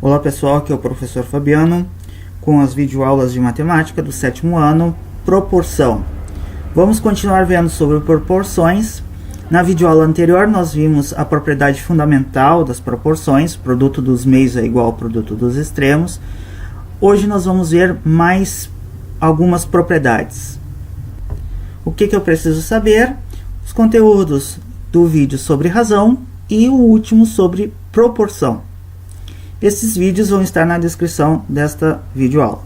Olá pessoal, aqui é o professor Fabiano com as videoaulas de matemática do 7º ano, proporção. Vamos continuar vendo sobre proporções. Na videoaula anterior nós vimos a propriedade fundamental das proporções, produto dos meios é igual ao produto dos extremos. Hoje nós vamos ver mais algumas propriedades. O que eu preciso saber? Os conteúdos do vídeo sobre razão e o último sobre proporção. Esses vídeos vão estar na descrição desta videoaula.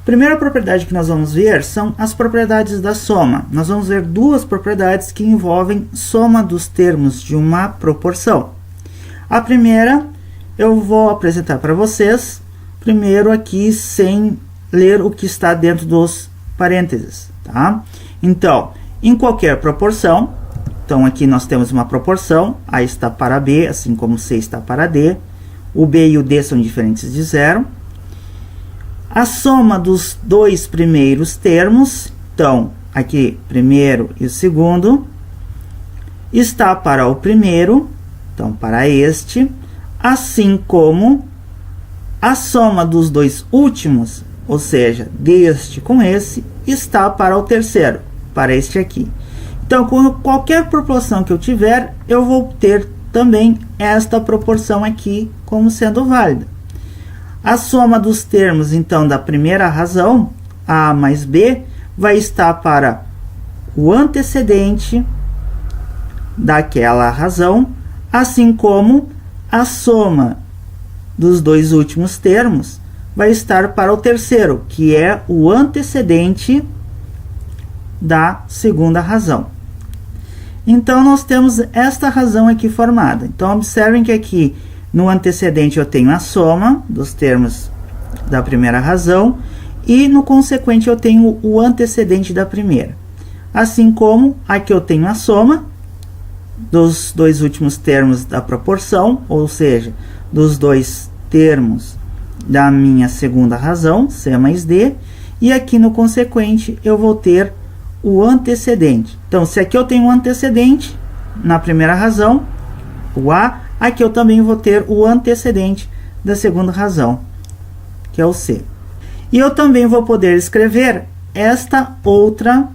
Primeira propriedade que nós vamos ver são as propriedades da soma. Nós vamos ver duas propriedades que envolvem soma dos termos de uma proporção. A primeira eu vou apresentar para vocês, primeiro aqui sem ler o que está dentro dos parênteses, tá? Então, em qualquer proporção, então aqui nós temos uma proporção, A está para B, assim como C está para D, o B e o D são diferentes de zero. A soma dos dois primeiros termos, então aqui primeiro e o segundo, está para o primeiro, então para este, assim como a soma dos dois últimos, ou seja, deste com esse, está para o terceiro, para este aqui. Então, com qualquer proporção que eu tiver, eu vou ter também esta proporção aqui como sendo válida. A soma dos termos, então, da primeira razão, A mais B, vai estar para o antecedente daquela razão, assim como a soma dos dois últimos termos vai estar para o terceiro, que é o antecedente da segunda razão. Então, nós temos esta razão aqui formada. Então, observem que aqui no antecedente eu tenho a soma dos termos da primeira razão e no consequente eu tenho o antecedente da primeira. Assim como aqui eu tenho a soma dos dois últimos termos da proporção, ou seja, dos dois termos da minha segunda razão, C mais D, e aqui no consequente eu vou ter o antecedente. Então, se aqui eu tenho um antecedente na primeira razão, o A, aqui eu também vou ter o antecedente da segunda razão, que é o C. E eu também vou poder escrever esta outra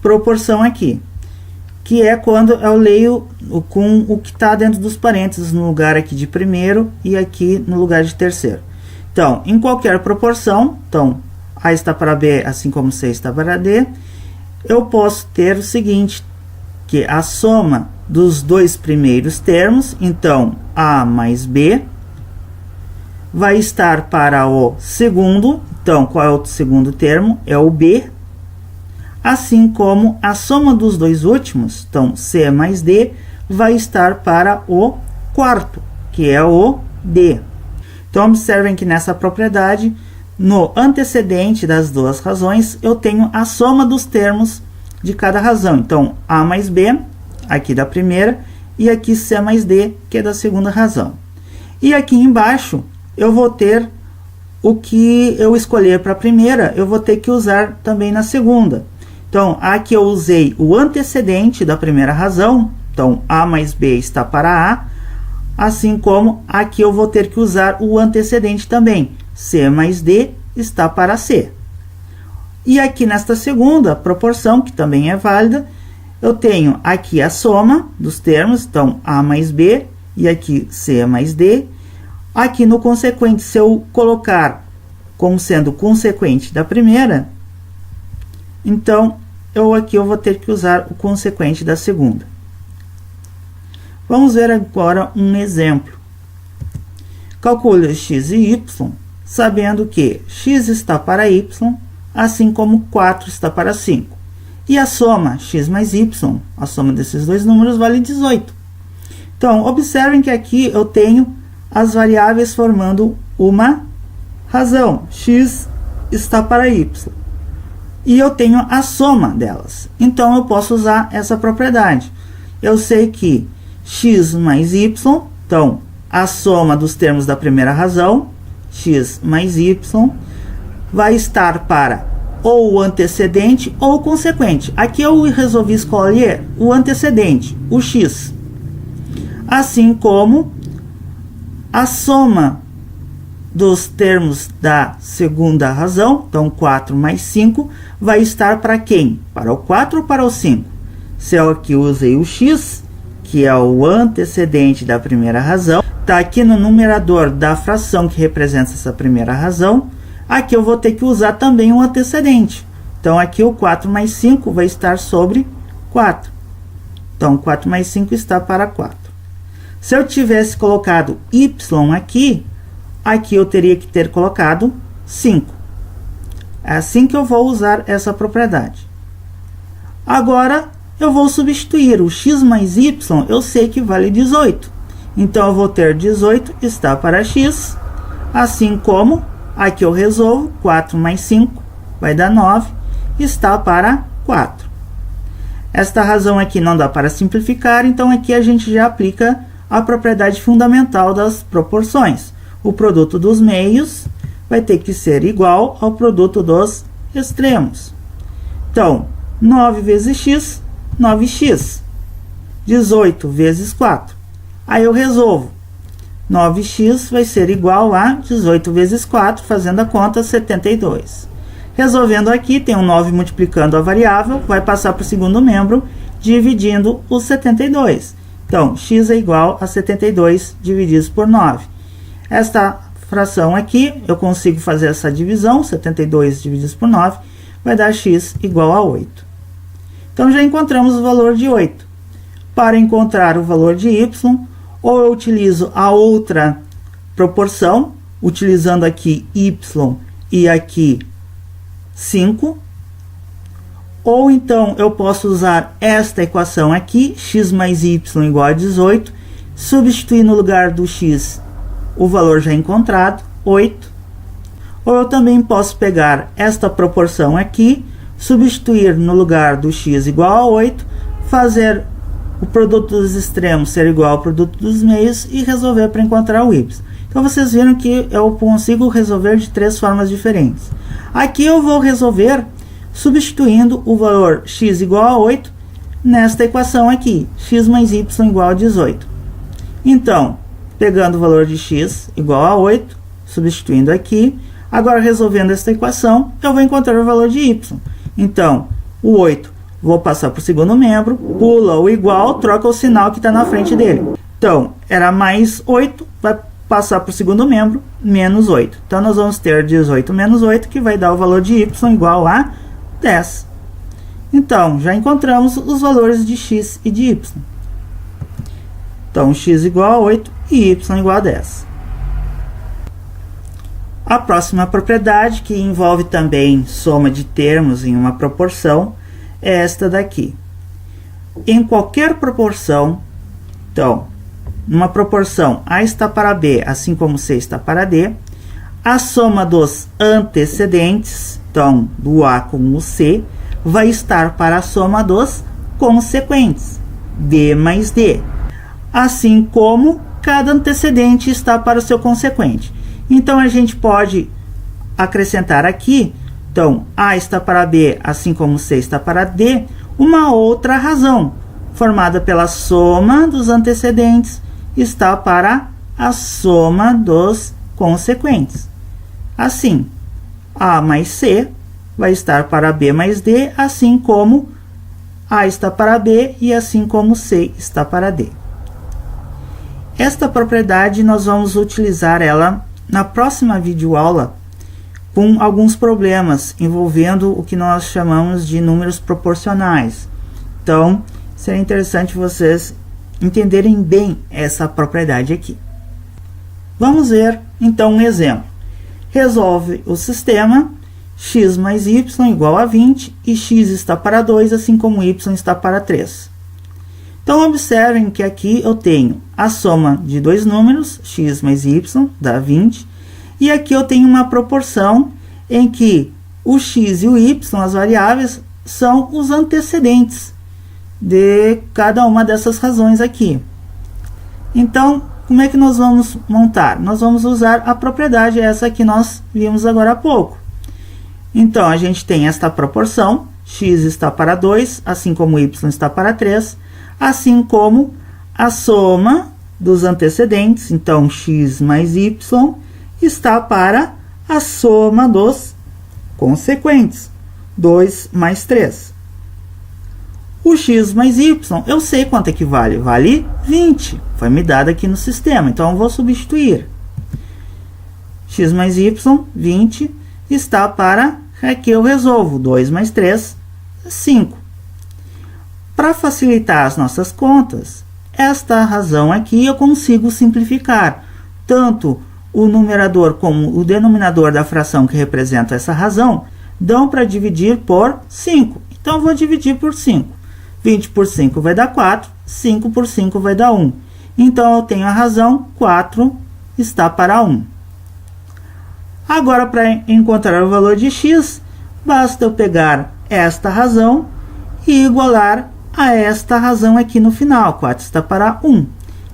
proporção aqui, que é quando eu leio com o que está dentro dos parênteses, no lugar aqui de primeiro e aqui no lugar de terceiro. Então, em qualquer proporção, então, A está para B, assim como C está para D, eu posso ter o seguinte, que a soma dos dois primeiros termos, então A mais B, vai estar para o segundo, então qual é o segundo termo? É o B, assim como a soma dos dois últimos, então C mais D, vai estar para o quarto, que é o D. Então observem que nessa propriedade, no antecedente das duas razões, eu tenho a soma dos termos de cada razão. Então, A mais B, aqui da primeira, e aqui C mais D, que é da segunda razão. E aqui embaixo, eu vou ter o que eu escolher para a primeira, eu vou ter que usar também na segunda. Então, aqui eu usei o antecedente da primeira razão, então A mais B está para A, assim como aqui eu vou ter que usar o antecedente também, C mais D está para C. E aqui nesta segunda proporção, que também é válida, eu tenho aqui a soma dos termos, então A mais B, e aqui C mais D. Aqui no consequente, se eu colocar como sendo consequente da primeira, então aqui eu vou ter que usar o consequente da segunda. Vamos ver agora um exemplo. Calcule x e y, sabendo que x está para y, assim como 4 está para 5. E a soma x mais y, a soma desses dois números vale 18. Então, observem que aqui eu tenho as variáveis formando uma razão. X está para y. E eu tenho a soma delas. Então, eu posso usar essa propriedade. Eu sei que x mais y, então, a soma dos termos da primeira razão, x mais y, vai estar para ou o antecedente ou o consequente. Aqui eu resolvi escolher o antecedente, o x. Assim como A soma dos termos da segunda razão, então 4 mais 5, vai estar para quem? Para o 4 ou para o 5? Se eu aqui usei o x, que é o antecedente da primeira razão, está aqui no numerador da fração que representa essa primeira razão, aqui eu vou ter que usar também o antecedente. Então aqui o 4 mais 5 vai estar sobre 4. Então 4 mais 5 está para 4. Se eu tivesse colocado y aqui eu teria que ter colocado 5. É assim que eu vou usar essa propriedade. Agora, eu vou substituir o x mais y, eu sei que vale 18. Então, eu vou ter 18 está para x, assim como, aqui eu resolvo, 4 mais 5 vai dar 9, está para 4. Esta razão aqui não dá para simplificar, então aqui a gente já aplica a propriedade fundamental das proporções. O produto dos meios vai ter que ser igual ao produto dos extremos. Então, 9 vezes x, 9x. 18 vezes 4. Aí eu resolvo. 9x vai ser igual a 18 vezes 4, fazendo a conta, 72. Resolvendo aqui, tem um 9 multiplicando a variável, vai passar para o segundo membro, dividindo o 72. Então, x é igual a 72 divididos por 9. Esta fração aqui, eu consigo fazer essa divisão, 72 divididos por 9, vai dar x igual a 8. Então, já encontramos o valor de 8. Para encontrar o valor de y, ou eu utilizo a outra proporção, utilizando aqui y e aqui 5, ou então eu posso usar esta equação aqui, x mais y igual a 18, substituir no lugar do x o valor já encontrado, 8. Ou eu também posso pegar esta proporção aqui, substituir no lugar do x igual a 8, fazer o produto dos extremos ser igual ao produto dos meios e resolver para encontrar o y. Então, vocês viram que eu consigo resolver de 3 formas diferentes. Aqui eu vou resolver substituindo o valor x igual a 8 nesta equação aqui, x mais y igual a 18. Então, pegando o valor de x igual a 8, substituindo aqui, agora resolvendo esta equação, eu vou encontrar o valor de y. Então, o 8, vou passar para o segundo membro, pula o igual, troca o sinal que está na frente dele. Então, era mais 8, vai passar para o segundo membro, menos 8. Então, nós vamos ter 18 menos 8, que vai dar o valor de y igual a 10. Então, já encontramos os valores de x e de y. Então, x igual a 8 e y igual a 10. A próxima propriedade, que envolve também soma de termos em uma proporção, é esta daqui. Em qualquer proporção, então, numa proporção A está para B, assim como C está para D, a soma dos antecedentes, então, do A com o C, vai estar para a soma dos consequentes, B mais D. Assim como cada antecedente está para o seu consequente. Então, a gente pode acrescentar aqui, então, A está para B, assim como C está para D, uma outra razão, formada pela soma dos antecedentes, está para a soma dos consequentes. Assim, A mais C vai estar para B mais D, assim como A está para B e assim como C está para D. Esta propriedade nós vamos utilizar ela na próxima videoaula com alguns problemas envolvendo o que nós chamamos de números proporcionais. Então, seria interessante vocês entenderem bem essa propriedade aqui. Vamos ver então um exemplo. Resolve o sistema x mais y igual a 20 e x está para 2, assim como y está para 3. Então, observem que aqui eu tenho a soma de dois números, x mais y, dá 20. E aqui eu tenho uma proporção em que o x e o y, as variáveis, são os antecedentes de cada uma dessas razões aqui. Então, como é que nós vamos montar? Nós vamos usar a propriedade essa que nós vimos agora há pouco. Então, a gente tem esta proporção, x está para 2, assim como y está para 3, assim como a soma dos antecedentes, então x mais y, está para a soma dos consequentes, 2 mais 3. O x mais y, eu sei quanto é que vale. Vale 20. Foi me dado aqui no sistema. Então, eu vou substituir. X mais y, 20, está para... Aqui eu resolvo. 2 mais 3, 5. Para facilitar as nossas contas, esta razão aqui eu consigo simplificar. Tanto o numerador como o denominador da fração que representa essa razão dão para dividir por 5. Então, eu vou dividir por 5. 20 por 5 vai dar 4, 5 por 5 vai dar 1. Então, eu tenho a razão 4 está para 1. Agora, para encontrar o valor de x, basta eu pegar esta razão e igualar a esta razão aqui no final. 4 está para 1.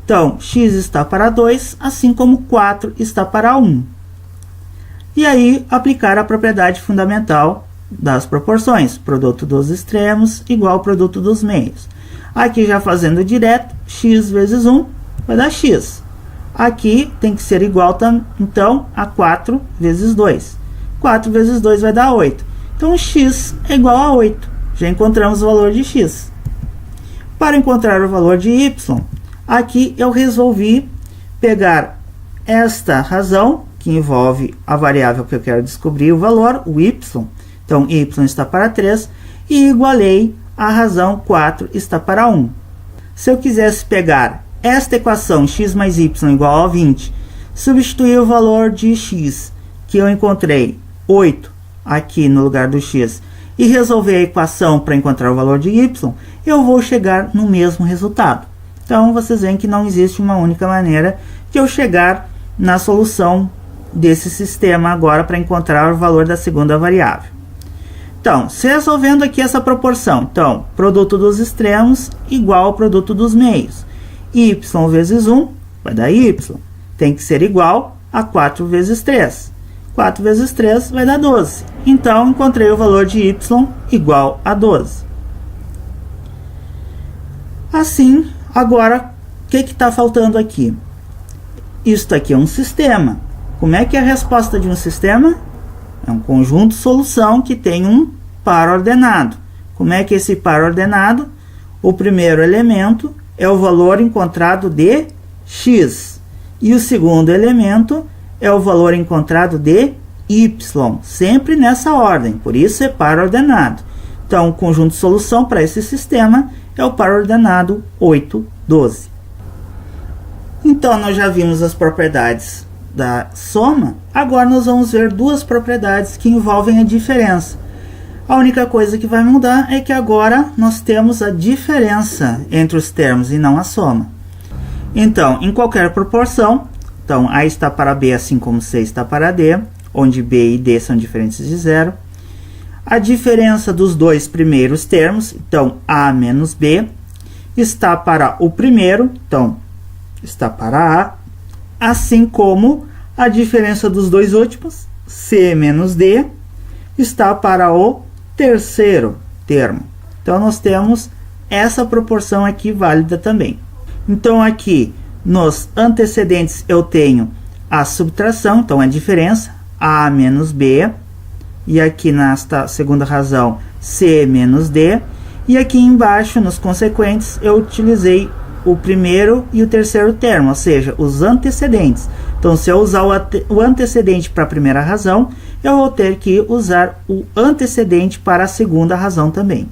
Então, x está para 2, assim como 4 está para 1. E aí, aplicar a propriedade fundamental das proporções, produto dos extremos igual ao produto dos meios. Aqui já fazendo direto, x vezes 1 vai dar x. Aqui tem que ser igual, então, a 4 vezes 2. 4 vezes 2 vai dar 8. Então, x é igual a 8. Já encontramos o valor de x. Para encontrar o valor de y, aqui eu resolvi pegar esta razão, que envolve a variável que eu quero descobrir o valor, o y. Então, y está para 3 e igualei a razão 4 está para 1. Se eu quisesse pegar esta equação x mais y igual a 20, substituir o valor de x, que eu encontrei 8 aqui no lugar do x, e resolver a equação para encontrar o valor de y, eu vou chegar no mesmo resultado. Então, vocês veem que não existe uma única maneira de eu chegar na solução desse sistema agora para encontrar o valor da segunda variável. Então, se resolvendo aqui essa proporção, então, produto dos extremos igual ao produto dos meios. Y vezes 1 vai dar y. Tem que ser igual a 4 vezes 3. 4 vezes 3 vai dar 12. Então, encontrei o valor de y igual a 12. Assim, agora, o que está faltando aqui? Isto aqui é um sistema. Como é que é a resposta de um sistema? É um conjunto de solução que tem um par ordenado. Como é que é esse par ordenado? O primeiro elemento é o valor encontrado de x. E o segundo elemento é o valor encontrado de y. Sempre nessa ordem. Por isso é par ordenado. Então, o conjunto de solução para esse sistema é o par ordenado 8, 12. Então, nós já vimos as propriedades da soma. Agora nós vamos ver duas propriedades que envolvem a diferença. A única coisa que vai mudar é que agora nós temos a diferença entre os termos e não a soma. Então, em qualquer proporção, então A está para B assim como C está para D, onde B e D são diferentes de zero. A diferença dos dois primeiros termos, então A menos B, está para o primeiro, então está para A, assim como a diferença dos dois últimos, C menos D, está para o terceiro termo. Então, nós temos essa proporção aqui válida também. Então, aqui nos antecedentes eu tenho a subtração, então a diferença, A menos B, e aqui nesta segunda razão, C menos D, e aqui embaixo, nos consequentes, eu utilizei o primeiro e o terceiro termo, ou seja, os antecedentes. Então, se eu usar o antecedente para a primeira razão, eu vou ter que usar o antecedente para a segunda razão também.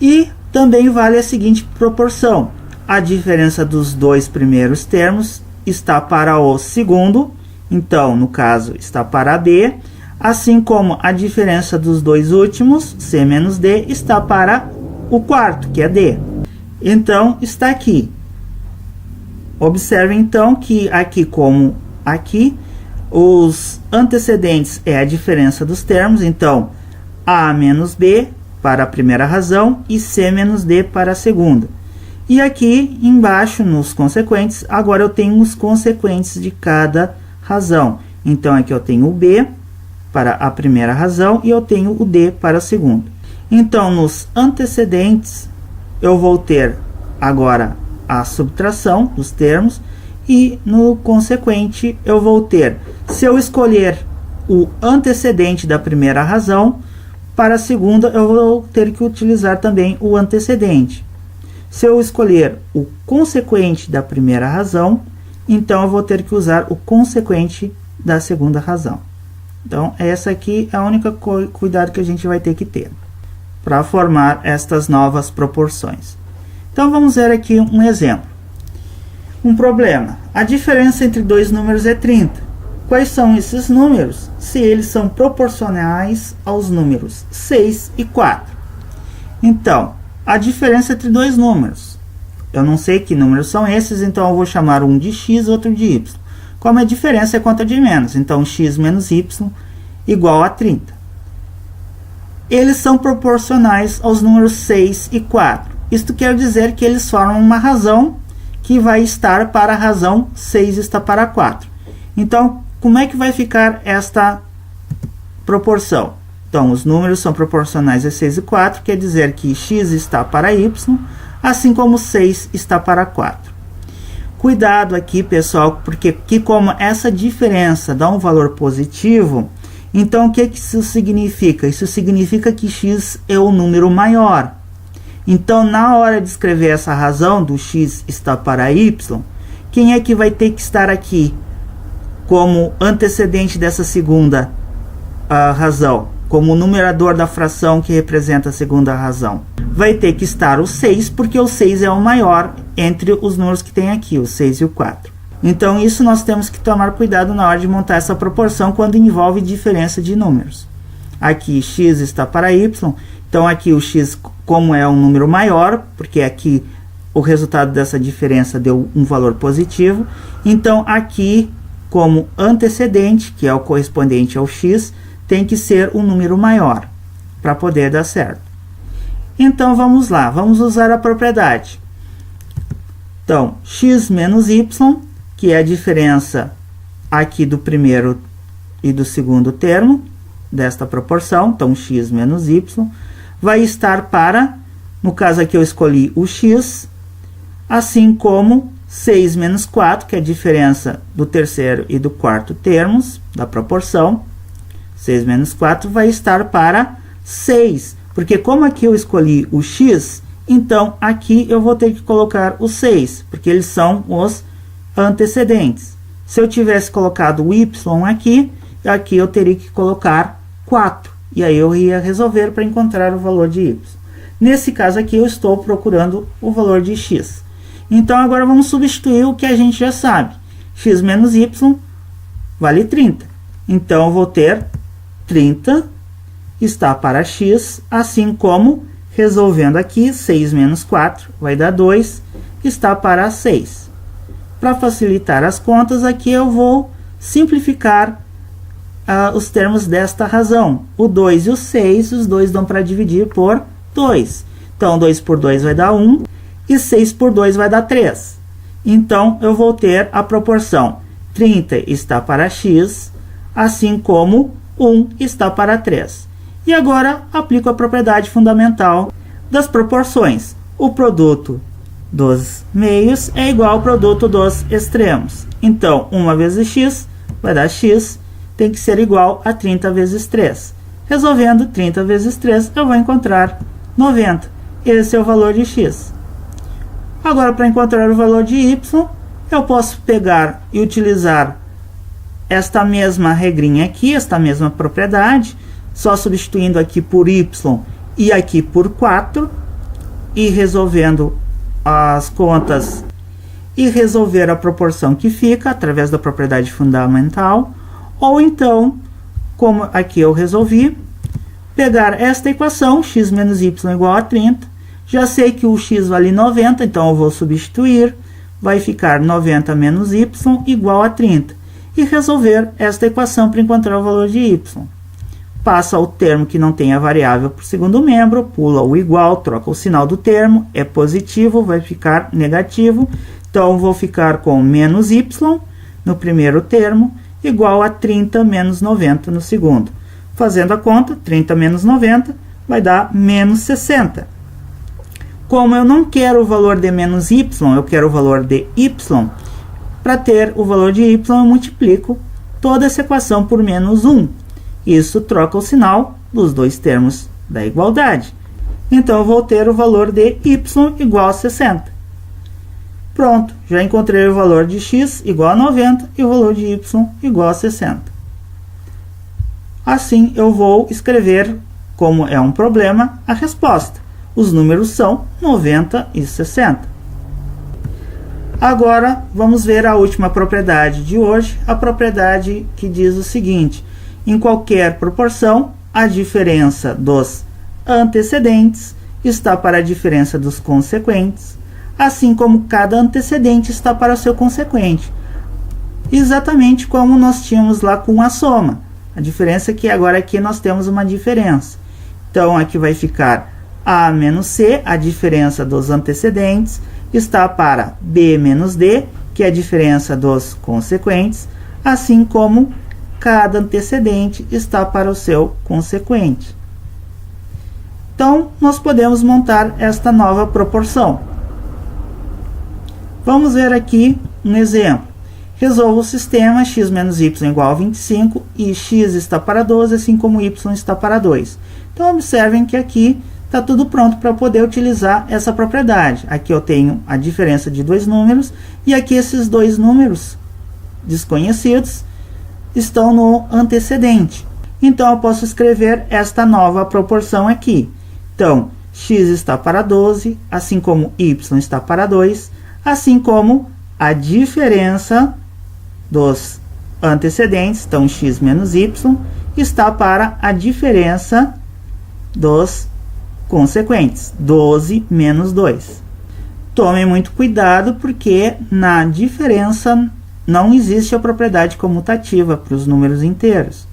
E também vale a seguinte proporção. A diferença dos dois primeiros termos está para o segundo, então, no caso, está para B, assim como a diferença dos dois últimos, C menos D, está para o quarto, que é D. Então, está aqui. Observe, então, que aqui como aqui, os antecedentes é a diferença dos termos. Então, A menos B para a primeira razão e C menos D para a segunda. E aqui embaixo, nos consequentes, agora eu tenho os consequentes de cada razão. Então, aqui eu tenho o B para a primeira razão e eu tenho o D para a segunda. Então, nos antecedentes, eu vou ter agora a subtração dos termos, e no consequente eu vou ter, se eu escolher o antecedente da primeira razão, para a segunda eu vou ter que utilizar também o antecedente. Se eu escolher o consequente da primeira razão, então eu vou ter que usar o consequente da segunda razão. Então, essa aqui é a única cuidado que a gente vai ter que ter para formar estas novas proporções. Então, vamos ver aqui um exemplo. Um problema. A diferença entre dois números é 30. Quais são esses números? Se eles são proporcionais aos números 6 e 4. Então, a diferença entre dois números. Eu não sei que números são esses, então eu vou chamar um de x e outro de y. Como a diferença é conta de menos, então x menos y igual a 30. Eles são proporcionais aos números 6 e 4. Isto quer dizer que eles formam uma razão que vai estar para a razão 6 está para 4. Então, como é que vai ficar esta proporção? Então, os números são proporcionais a 6 e 4, quer dizer que x está para y, assim como 6 está para 4. Cuidado aqui, pessoal, porque como essa diferença dá um valor positivo, então o que isso significa? Isso significa que x é o número maior. Então, na hora de escrever essa razão do x está para y, quem é que vai ter que estar aqui como antecedente dessa segunda razão? Como o numerador da fração que representa a segunda razão? Vai ter que estar o 6, porque o 6 é o maior entre os números que tem aqui, o 6 e o 4. Então, isso nós temos que tomar cuidado na hora de montar essa proporção quando envolve diferença de números. Aqui, x está para y, então aqui o x, como é um número maior, porque aqui o resultado dessa diferença deu um valor positivo, então aqui, como antecedente, que é o correspondente ao x, tem que ser um número maior, para poder dar certo. Então, vamos lá, vamos usar a propriedade. Então, x menos y, que é a diferença aqui do primeiro e do segundo termo, desta proporção, então x menos y, vai estar para, no caso aqui eu escolhi o x, assim como 6 menos 4, que é a diferença do terceiro e do quarto termos, da proporção, 6 menos 4 vai estar para 6, porque como aqui eu escolhi o x, então aqui eu vou ter que colocar o 6, porque eles são os antecedentes. Se eu tivesse colocado o y aqui eu teria que colocar 4, e aí eu ia resolver para encontrar o valor de y. Nesse caso aqui eu estou procurando o valor de x. Então agora vamos substituir o que a gente já sabe. X menos y vale 30. Então eu vou ter 30 está para x, assim como, resolvendo aqui, 6 menos 4 vai dar 2, está para 6. Para facilitar as contas, aqui eu vou simplificar os termos desta razão. O 2 e o 6, os dois dão para dividir por 2. Então, 2 por 2 vai dar 1, e 6 por 2 vai dar 3. Então, eu vou ter a proporção 30 está para x, assim como 1 está para 3. E agora, aplico a propriedade fundamental das proporções. O produto dos meios é igual ao produto dos extremos. Então, 1 vezes x vai dar x, tem que ser igual a 30 vezes 3. Resolvendo 30 vezes 3, eu vou encontrar 90. Esse é o valor de x. Agora, para encontrar o valor de y, eu posso pegar e utilizar esta mesma regrinha aqui, esta mesma propriedade, só substituindo aqui por y e aqui por 4, e resolvendo as contas e resolver a proporção que fica através da propriedade fundamental. Ou então, como aqui eu resolvi, pegar esta equação, x menos y igual a 30, já sei que o x vale 90, então eu vou substituir, vai ficar 90 menos y igual a 30, e resolver esta equação para encontrar o valor de y. Passa o termo que não tem a variável para o segundo membro, pula o igual, troca o sinal do termo, é positivo, vai ficar negativo, então vou ficar com menos y no primeiro termo, igual a 30 menos 90 no segundo. Fazendo a conta, 30 menos 90 vai dar menos 60. Como eu não quero o valor de menos y, eu quero o valor de y. Para ter o valor de y, eu multiplico toda essa equação por menos 1. Isso troca o sinal dos dois termos da igualdade. Então, eu vou ter o valor de y igual a 60. Pronto, já encontrei o valor de x igual a 90 e o valor de y igual a 60. Assim, eu vou escrever, como é um problema, a resposta. Os números são 90 e 60. Agora, vamos ver a última propriedade de hoje, a propriedade que diz o seguinte: em qualquer proporção, a diferença dos antecedentes está para a diferença dos consequentes, assim como cada antecedente está para o seu consequente. Exatamente como nós tínhamos lá com a soma. A diferença é que agora aqui nós temos uma diferença. Então, aqui vai ficar A menos C, a diferença dos antecedentes, está para B menos D, que é a diferença dos consequentes, assim como cada antecedente está para o seu consequente. Então, nós podemos montar esta nova proporção. Vamos ver aqui um exemplo. Resolva o sistema x menos y igual a 25 e x está para 12, assim como y está para 2. Então, observem que aqui está tudo pronto para poder utilizar essa propriedade. Aqui eu tenho a diferença de dois números e aqui esses dois números desconhecidos estão no antecedente. Então, eu posso escrever esta nova proporção aqui. Então, x está para 12, assim como y está para 2, assim como a diferença dos antecedentes, então x menos y, está para a diferença dos consequentes, 12 menos 2. Tomem muito cuidado, porque na diferença não existe a propriedade comutativa para os números inteiros.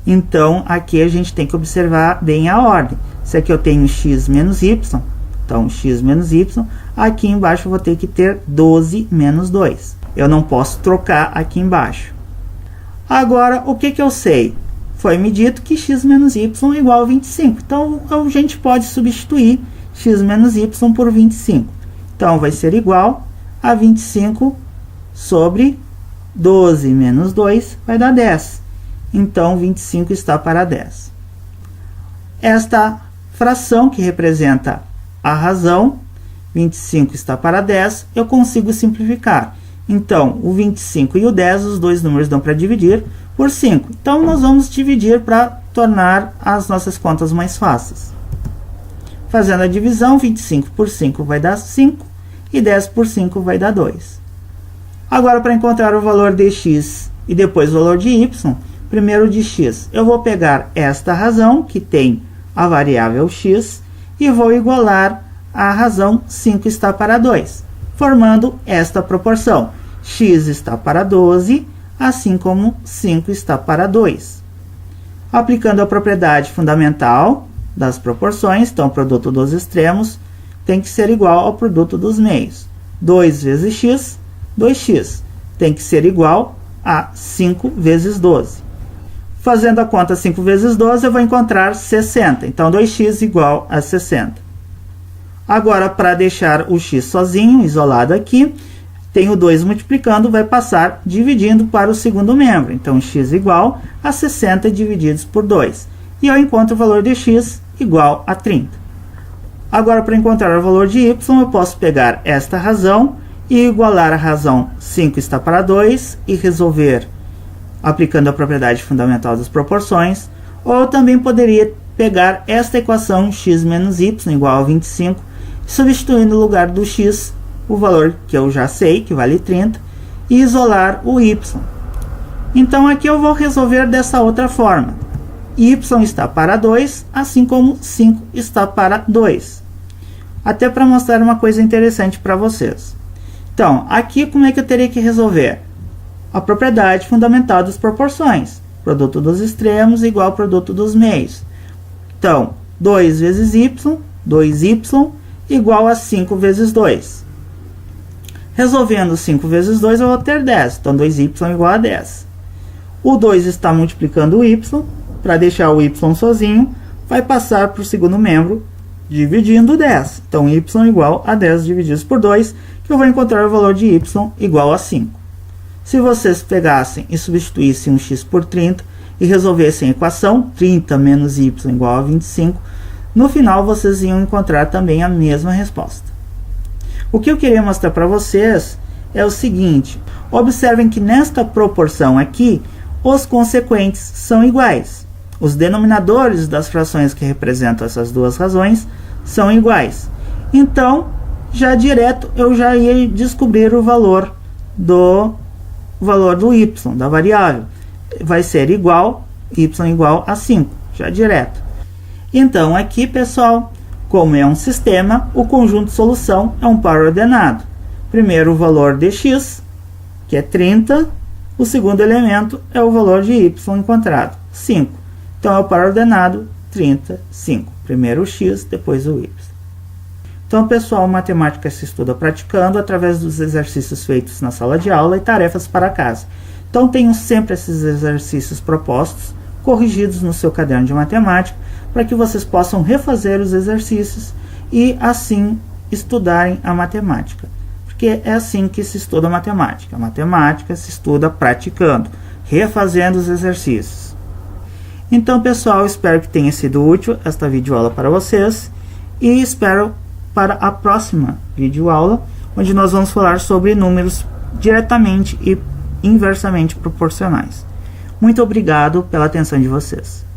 Então, aqui a gente tem que observar bem a ordem. Se aqui eu tenho x menos y, então x menos y, aqui embaixo eu vou ter que ter 12 menos 2. Eu não posso trocar aqui embaixo. Agora, o que eu sei? Foi me dito que x menos y é igual a 25. Então, a gente pode substituir x menos y por 25. Então, vai ser igual a 25 sobre 12 menos 2 vai dar 10. Então, 25 está para 10. Esta fração que representa a razão, 25 está para 10, eu consigo simplificar. Então, o 25 e o 10, os dois números dão para dividir por 5. Então, nós vamos dividir para tornar as nossas contas mais fáceis. Fazendo a divisão, 25 por 5 vai dar 5 e 10 por 5 vai dar 2. Agora, para encontrar o valor de x e depois o valor de y, primeiro de x, eu vou pegar esta razão, que tem a variável x, e vou igualar a razão 5 está para 2, formando esta proporção. X está para 12, assim como 5 está para 2. Aplicando a propriedade fundamental das proporções, então o produto dos extremos tem que ser igual ao produto dos meios. 2 vezes x, 2x, tem que ser igual a 5 vezes 12. Fazendo a conta 5 vezes 12, eu vou encontrar 60. Então, 2x igual a 60. Agora, para deixar o x sozinho, isolado aqui, tenho 2 multiplicando, vai passar dividindo para o segundo membro. Então, x igual a 60 divididos por 2. E eu encontro o valor de x igual a 30. Agora, para encontrar o valor de y, eu posso pegar esta razão e igualar a razão 5 está para 2 e resolver aplicando a propriedade fundamental das proporções. Ou também poderia pegar esta equação x menos y igual a 25, substituindo no lugar do x o valor que eu já sei, que vale 30, e isolar o y. Então, aqui eu vou resolver dessa outra forma. Y está para 2, assim como 5 está para 2. Até para mostrar uma coisa interessante para vocês. Então, aqui como é que eu teria que resolver? A propriedade fundamental das proporções. Produto dos extremos igual ao produto dos meios. Então, 2 vezes y, 2y, igual a 5 vezes 2. Resolvendo 5 vezes 2, eu vou ter 10. Então, 2y igual a 10. O 2 está multiplicando o y. Para deixar o y sozinho, vai passar para o segundo membro dividindo 10. Então, y igual a 10 divididos por 2, que eu vou encontrar o valor de y igual a 5. Se vocês pegassem e substituíssem um x por 30 e resolvessem a equação 30 menos y igual a 25, no final vocês iam encontrar também a mesma resposta. O que eu queria mostrar para vocês é o seguinte: observem que nesta proporção aqui, os consequentes são iguais. Os denominadores das frações que representam essas duas razões são iguais. Então, já direto, eu já ia descobrir o valor do y, da variável. Vai ser igual, y igual a 5, já direto. Então, aqui, pessoal, como é um sistema, o conjunto de solução é um par ordenado. Primeiro, o valor de x, que é 30. O segundo elemento é o valor de y encontrado, 5. Então, é o par ordenado 30, 5. Primeiro o x, depois o y. Então, pessoal, matemática se estuda praticando através dos exercícios feitos na sala de aula e tarefas para casa. Então, tenham sempre esses exercícios propostos, corrigidos no seu caderno de matemática, para que vocês possam refazer os exercícios e, assim, estudarem a matemática. Porque é assim que se estuda a matemática. A matemática se estuda praticando, refazendo os exercícios. Então, pessoal, espero que tenha sido útil esta videoaula para vocês e espero para a próxima videoaula, onde nós vamos falar sobre números diretamente e inversamente proporcionais. Muito obrigado pela atenção de vocês.